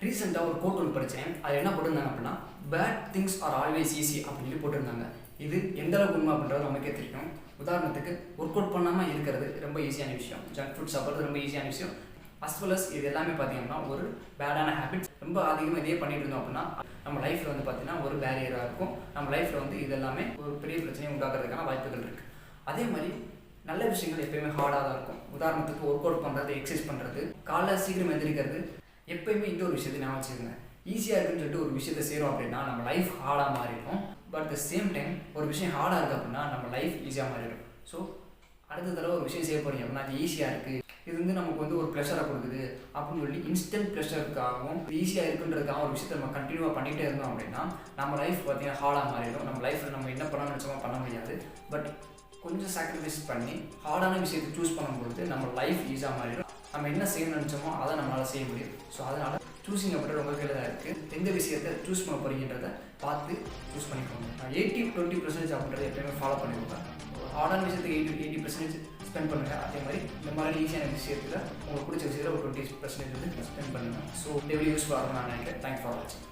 ரீசெண்டாக ஒரு கோட் ஒன்று படித்தேன். அது என்ன போட்டிருந்தாங்க அப்படின்னா, bad things are always easy அப்படின்னு சொல்லி போட்டிருந்தாங்க. இது எந்த அளவுக்கு உண்மை அப்படின்றது நமக்கே தெரியும். உதாரணத்துக்கு ஒர்க் அவுட் பண்ணாமல் இருக்கிறது ரொம்ப ஈஸியான விஷயம். ஜங்க் ஃபுட் சாப்பிட்றது ரொம்ப ஈஸியான விஷயம். அஸ் வெல் அஸ் இது எல்லாமே பார்த்தீங்கன்னா ஒரு பேடான ஹேபிட்ஸ். ரொம்ப அதிகமாக இதே பண்ணிட்டு இருந்தோம் அப்படின்னா நம்ம லைஃப்பில் வந்து பார்த்தீங்கன்னா ஒரு பேரியராக இருக்கும். நம்ம லைஃப்பில் வந்து இது எல்லாமே ஒரு பெரிய பிரச்சனையை உண்டாக்குறதுக்கான வாய்ப்புகள் இருக்குது. அதே மாதிரி நல்ல விஷயங்கள் எப்பயுமே ஹார்டாக தான் இருக்கும். உதாரணத்துக்கு ஒர்க் அவுட் பண்ணுறது, எக்ஸசைஸ் பண்ணுறது, காலைல சீக்கிரம் எந்திரிக்கிறது, எப்பயுமே இந்த ஒரு விஷயத்தை நான் வச்சுக்கோங்க. ஈஸியாக இருக்குன்னு சொல்லிட்டு ஒரு விஷயத்தை செய்கிறோம் அப்படின்னா நம்ம லைஃப் ஹார்டாக மாறிடும். பட் த சேம் டைம் ஒரு விஷயம் ஹார்டாக இருக்குது அப்படின்னா நம்ம லைஃப் ஈஸியாக மாறிடும். ஸோ அடுத்த தடவை ஒரு விஷயம் செய்ய போகிறீங்க அப்படின்னா அது ஈஸியாக இருக்குது, இது வந்து நமக்கு வந்து ஒரு ப்ரெஷரை கொடுக்குது அப்படின்னு சொல்லி இன்ஸ்டன்ட் ப்ரெஷருக்காகவும் ஈஸியாக இருக்குன்றதுக்காக ஒரு விஷயத்தை நம்ம கண்டினியூவாக பண்ணிகிட்டே இருந்தோம் அப்படின்னா நம்ம லைஃப் பார்த்தீங்கன்னா ஹார்டாக மாறிடும். நம்ம லைஃப்பில் நம்ம என்ன பண்ணணும்னு நினச்சோமோ பண்ண முடியாது. பட் கொஞ்சம் சாக்ரிஃபைஸ் பண்ணி ஹார்டான விஷயத்தை சூஸ் பண்ணும்பொழுது நம்ம லைஃப் ஈஸியாக மாறிடும். நம்ம என்ன செய்யணும்னு நினச்சோமோ அதை நம்மளால் செய்ய முடியும். ஸோ அதனால் சூஸிங் அப்படின்ற ரொம்ப கையில் தான் இருக்குது. எந்த விஷயத்தை சூஸ் பண்ண போகிறீங்கன்றதை பார்த்து சூஸ் பண்ணிக்கோங்க. 80-20% அப்படின்றத எப்பயுமே ஃபாலோ பண்ணிக்கோங்க. ஹார்டான விஷயத்துக்கு 80% ஸ்பெண்ட் பண்ணுங்கள். அதே மாதிரி இந்த மாதிரி ஈஸியான விஷயத்தில் உங்களுக்கு பிடிச்ச விஷயத்தில் ஒரு 20% வந்து ஸ்பெண்ட் பண்ணுங்கள். ஸோ இந்த வீடியோ யூஸ்ஃபுல்லாக இருக்கும் நான் நினைக்கிறேன். தேங்க்ஸ் ஃபார் வாட்சிங்.